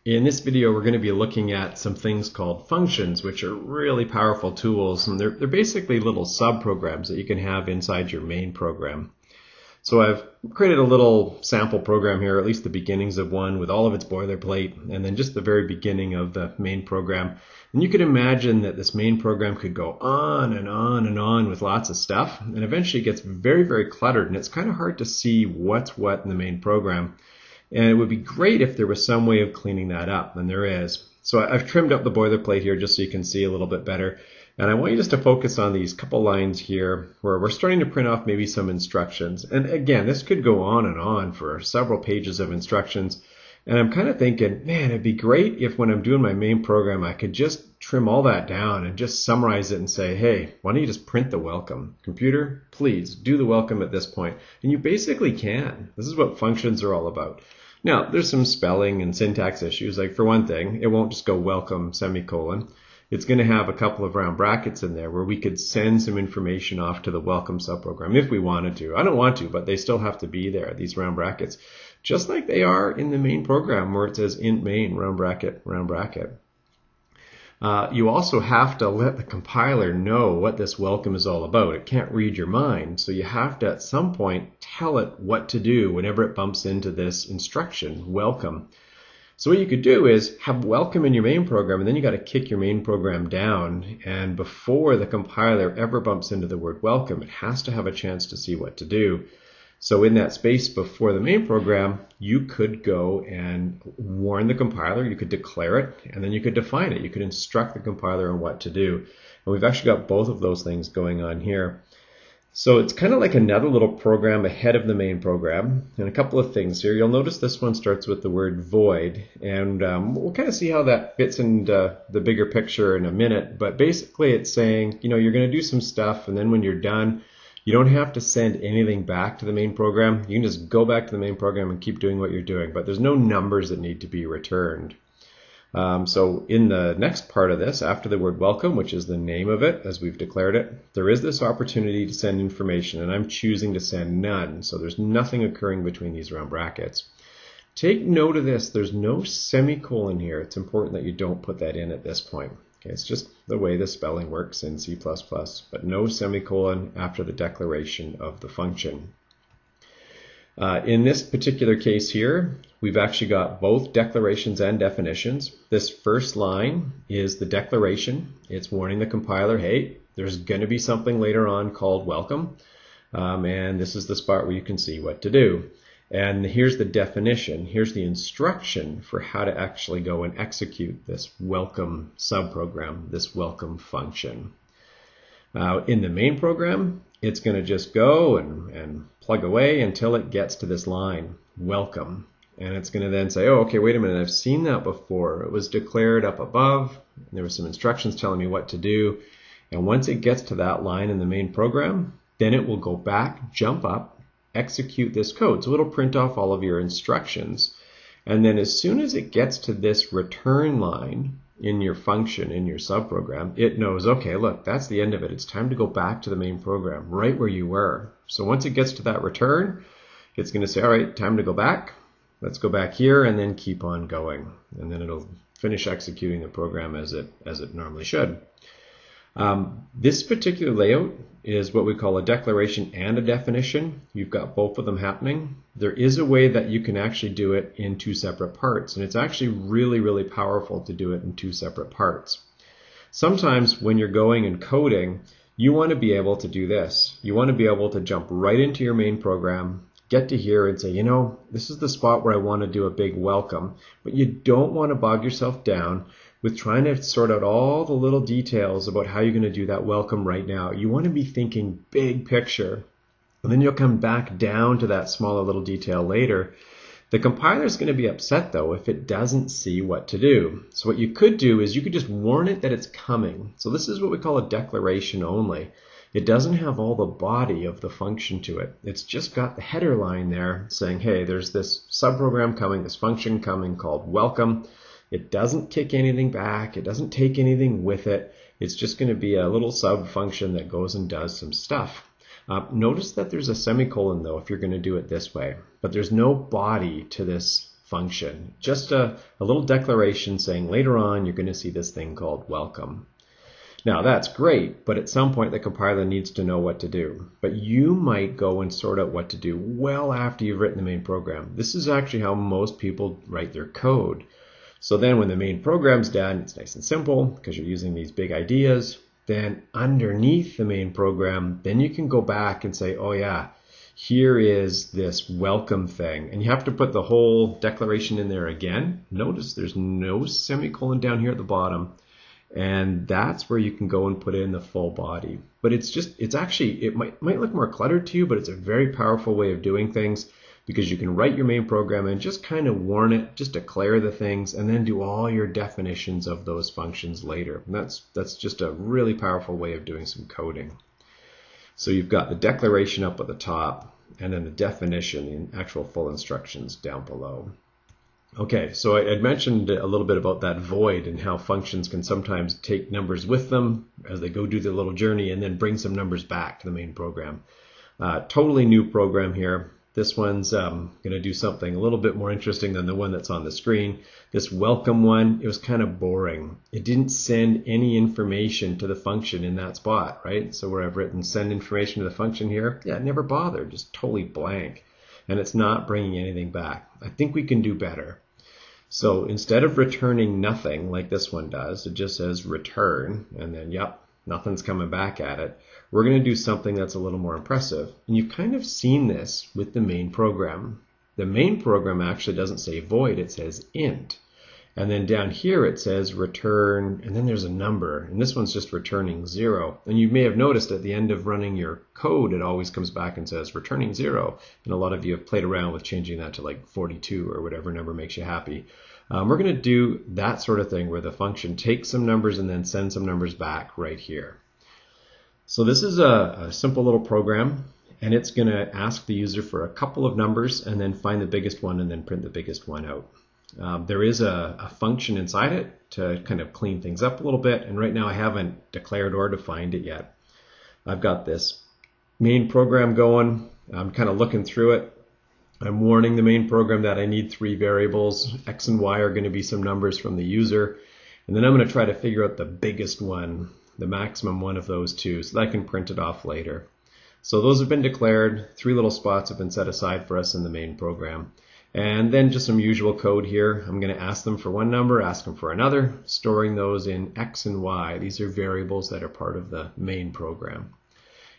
In this video, we're going to be looking at some things called functions, which are really powerful tools, and they're basically little subprograms that you can have inside your main program. So I've created a little sample program here, at least the beginnings of one with all of its boilerplate, and then just the very beginning of the main program. And you could imagine that this main program could go on and on and on with lots of stuff, and eventually it gets very, very cluttered, and it's kind of hard to see what's what in the main program. And it would be great if there was some way of cleaning that up, and there is. So I've trimmed up the boilerplate here just so you can see a little bit better. And I want you just to focus on these couple lines here where we're starting to print off maybe some instructions. And again, this could go on and on for several pages of instructions. And I'm kind of thinking, man, it'd be great if when I'm doing my main program, I could just trim all that down and just summarize it and say, hey, why don't you just print the welcome? Computer, please do the welcome at this point. And you basically can. This is what functions are all about. Now, there's some spelling and syntax issues. Like for one thing, it won't just go welcome semicolon. It's going to have a couple of round brackets in there where we could send some information off to the welcome subprogram if we wanted to. I don't want to, but they still have to be there, these round brackets, just like they are in the main program where it says int main, round bracket, round bracket. You also have to let the compiler know what this welcome is all about. It can't read your mind, so you have to at some point tell it what to do whenever it bumps into this instruction, welcome. So what you could do is have welcome in your main program, and then you got to kick your main program down, and before the compiler ever bumps into the word welcome, it has to have a chance to see what to do. So in that space before the main program, you could go and warn the compiler, you could declare it, and then you could define it. You could instruct the compiler on what to do. And we've actually got both of those things going on here. So it's kind of like another little program ahead of the main program. And a couple of things here. You'll notice this one starts with the word void. And we'll kind of see how that fits into the bigger picture in a minute. But basically it's saying, you know, you're going to do some stuff, and then when you're done, you don't have to send anything back to the main program. You can just go back to the main program and keep doing what you're doing, but there's no numbers that need to be returned. So in the next part of this, after the word welcome, which is the name of it, as we've declared it, there is this opportunity to send information, and I'm choosing to send none. So there's nothing occurring between these round brackets. Take note of this. There's no semicolon here. It's important that you don't put that in at this point. Okay, it's just the way the spelling works in C++, but no semicolon after the declaration of the function. In this particular case here, we've actually got both declarations and definitions. This first line is the declaration. It's warning the compiler, hey, there's going to be something later on called welcome, and this is the spot where you can see what to do. And here's the definition. Here's the instruction for how to actually go and execute this welcome subprogram, this welcome function. Now, in the main program, it's going to just go and plug away until it gets to this line, welcome. And it's going to then say, oh, okay, wait a minute, I've seen that before. It was declared up above. There were some instructions telling me what to do. And once it gets to that line in the main program, then it will go back, jump up, execute this code. So it'll print off all of your instructions. And then as soon as it gets to this return line in your function, in your subprogram, it knows, okay, look, that's the end of it. It's time to go back to the main program, right where you were. So once it gets to that return, it's going to say, all right, time to go back. Let's go back here and then keep on going. And then it'll finish executing the program as it normally should. This particular layout is what we call a declaration and a definition. You've got both of them happening. There is a way that you can actually do it in two separate parts, and it's actually really, really powerful to do it in two separate parts. Sometimes when you're going and coding, you want to be able to do this. You want to be able to jump right into your main program, get to here and say, you know, this is the spot where I want to do a big welcome, but you don't want to bog yourself down with trying to sort out all the little details about how you're going to do that welcome right now. You want to be thinking big picture, and then you'll come back down to that smaller little detail later. The compiler is going to be upset, though, if it doesn't see what to do. So what you could do is you could just warn it that it's coming. So this is what we call a declaration only. It doesn't have all the body of the function to it. It's just got the header line there saying, hey, there's this subprogram coming, this function coming called welcome. It doesn't kick anything back. It doesn't take anything with it. It's just going to be a little sub function that goes and does some stuff. Notice that there's a semicolon, though, if you're going to do it this way. But there's no body to this function. Just a little declaration saying later on you're going to see this thing called welcome. Now that's great, but at some point the compiler needs to know what to do. But you might go and sort out what to do well after you've written the main program. This is actually how most people write their code. So then when the main program's done, it's nice and simple because you're using these big ideas. Then underneath the main program, then you can go back and say, oh yeah, here is this welcome thing. And you have to put the whole declaration in there again. Notice there's no semicolon down here at the bottom. And that's where you can go and put in the full body. But it might look more cluttered to you, but it's a very powerful way of doing things because you can write your main program and just kind of warn it, just declare the things, and then do all your definitions of those functions later. And that's just a really powerful way of doing some coding. So you've got the declaration up at the top, and then the definition, the actual full instructions down below. Okay, so I'd mentioned a little bit about that void and how functions can sometimes take numbers with them as they go do their little journey and then bring some numbers back to the main program. Totally new program here. This one's going to do something a little bit more interesting than the one that's on the screen. This welcome one, it was kind of boring. It didn't send any information to the function in that spot, right? So where I've written send information to the function here, yeah, it never bothered, just totally blank. And it's not bringing anything back. I think we can do better. So instead of returning nothing like this one does, it just says return, and then, yep, nothing's coming back at it. We're going to do something that's a little more impressive. And you've kind of seen this with the main program. The main program actually doesn't say void, it says int. And then down here it says return, and then there's a number. And this one's just returning 0. And you may have noticed at the end of running your code, it always comes back and says returning 0. And a lot of you have played around with changing that to like 42 or whatever number makes you happy. We're going to do that sort of thing where the function takes some numbers and then sends some numbers back right here. So this is a simple little program, and it's going to ask the user for a couple of numbers and then find the biggest one and then print the biggest one out. There is a function inside it to kind of clean things up a little bit, and right now I haven't declared or defined it yet. I've got this main program going. I'm kind of looking through it. I'm warning the main program that I need 3 variables. X and Y are going to be some numbers from the user, and then I'm going to try to figure out the biggest one, the maximum one of those two, so that I can print it off later. So those have been declared. 3 little spots have been set aside for us in the main program. And then just some usual code here. I'm going to ask them for one number, ask them for another, storing those in X and Y. These are variables that are part of the main program.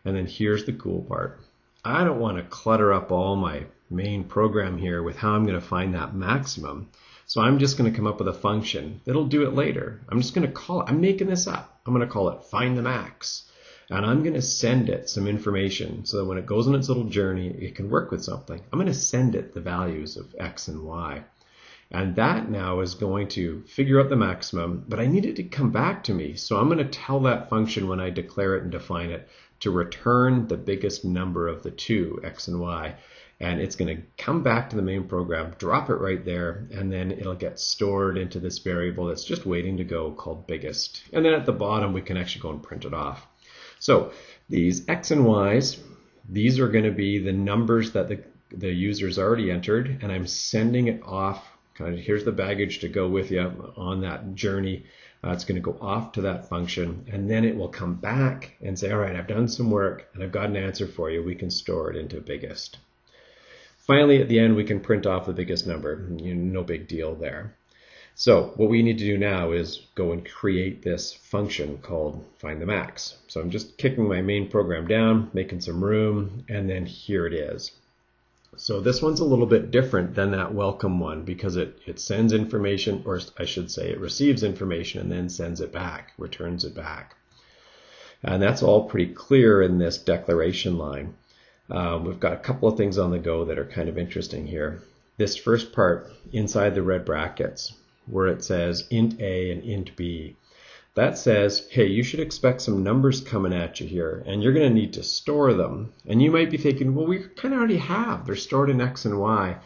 And then here's the cool part. I don't want to clutter up all my main program here with how I'm going to find that maximum. So I'm just going to come up with a function that'll do it later. I'm just going to call it, I'm making this up. I'm going to call it find the max. And I'm going to send it some information so that when it goes on its little journey, it can work with something. I'm going to send it the values of X and Y. And that now is going to figure out the maximum, but I need it to come back to me. So I'm going to tell that function when I declare it and define it to return the biggest number of the two, X and Y. And it's going to come back to the main program, drop it right there, and then it'll get stored into this variable that's just waiting to go called biggest. And then at the bottom, we can actually go and print it off. So these X and Y's, these are going to be the numbers that the user's already entered, and I'm sending it off. Kind of, here's the baggage to go with you on that journey. It's going to go off to that function, and then it will come back and say, all right, I've done some work, and I've got an answer for you. We can store it into biggest. Finally, at the end, we can print off the biggest number. No big deal there. So what we need to do now is go and create this function called find the max. So I'm just kicking my main program down, making some room, and then here it is. So this one's a little bit different than that welcome one because it sends information, or I should say it receives information and then sends it back, returns it back. And that's all pretty clear in this declaration line. We've got a couple of things on the go that are kind of interesting here. This first part inside the red brackets, where it says int A and int B. That says, hey, you should expect some numbers coming at you here, and you're going to need to store them. And you might be thinking, well, we kind of already have. They're stored in X and Y.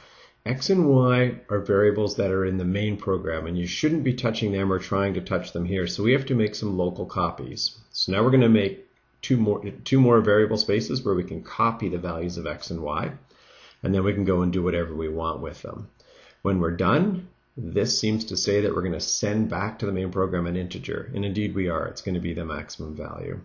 X and Y are variables that are in the main program, and you shouldn't be touching them or trying to touch them here. So we have to make some local copies. So now we're going to make two more variable spaces where we can copy the values of X and Y, and then we can go and do whatever we want with them. When we're done, this seems to say that we're going to send back to the main program an integer, and indeed we are. It's going to be the maximum value.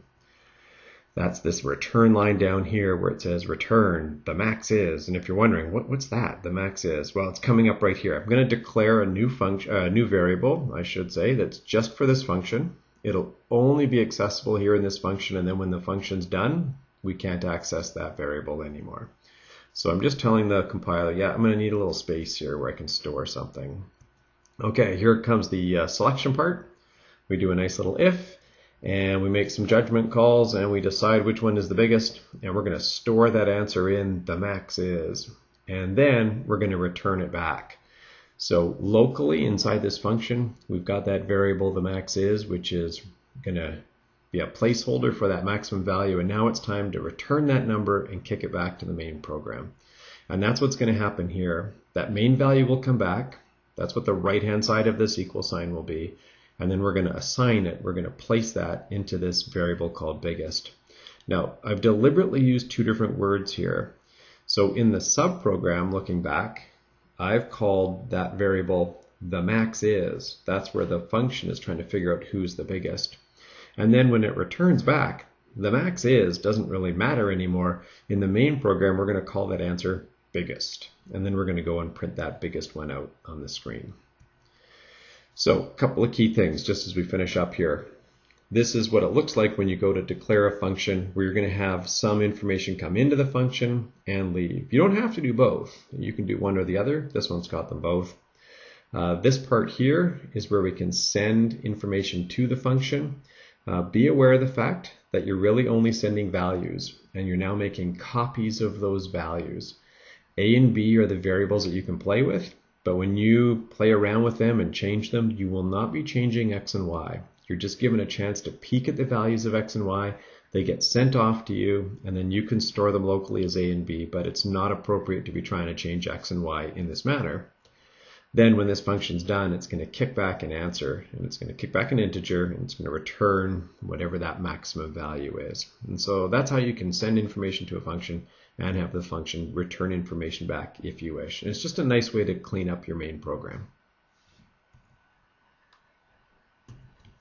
That's this return line down here where it says return, the max is. And if you're wondering, what's that, the max is? Well, it's coming up right here. I'm going to declare a new function, new variable, I should say, that's just for this function. It'll only be accessible here in this function, and then when the function's done, we can't access that variable anymore. So I'm just telling the compiler, yeah, I'm going to need a little space here where I can store something. Okay, here comes the selection part. We do a nice little if, and we make some judgment calls, and we decide which one is the biggest, and we're going to store that answer in the max is, and then we're going to return it back. So locally inside this function, we've got that variable the max is, which is going to be a placeholder for that maximum value, and now it's time to return that number and kick it back to the main program. And that's what's going to happen here. That main value will come back. That's what the right-hand side of this equal sign will be. And then we're going to assign it. We're going to place that into this variable called biggest. Now, I've deliberately used two different words here. So in the subprogram, looking back, I've called that variable the max is. That's where the function is trying to figure out who's the biggest. And then when it returns back, the max is doesn't really matter anymore. In the main program, we're going to call that answer biggest. And then we're going to go and print that biggest one out on the screen. So a couple of key things just as we finish up here. This is what it looks like when you go to declare a function where you're going to have some information come into the function and leave. You don't have to do both. You can do one or the other. This one's got them both. This part here is where we can send information to the function. Be aware of the fact that you're really only sending values, and you're now making copies of those values. A and B are the variables that you can play with, but when you play around with them and change them, you will not be changing X and Y. You're just given a chance to peek at the values of X and Y. They get sent off to you, and then you can store them locally as A and B, but it's not appropriate to be trying to change X and Y in this manner. Then when this function's done, it's going to kick back an answer, and it's going to kick back an integer, and it's going to return whatever that maximum value is. And so that's how you can send information to a function and have the function return information back if you wish. And it's just a nice way to clean up your main program.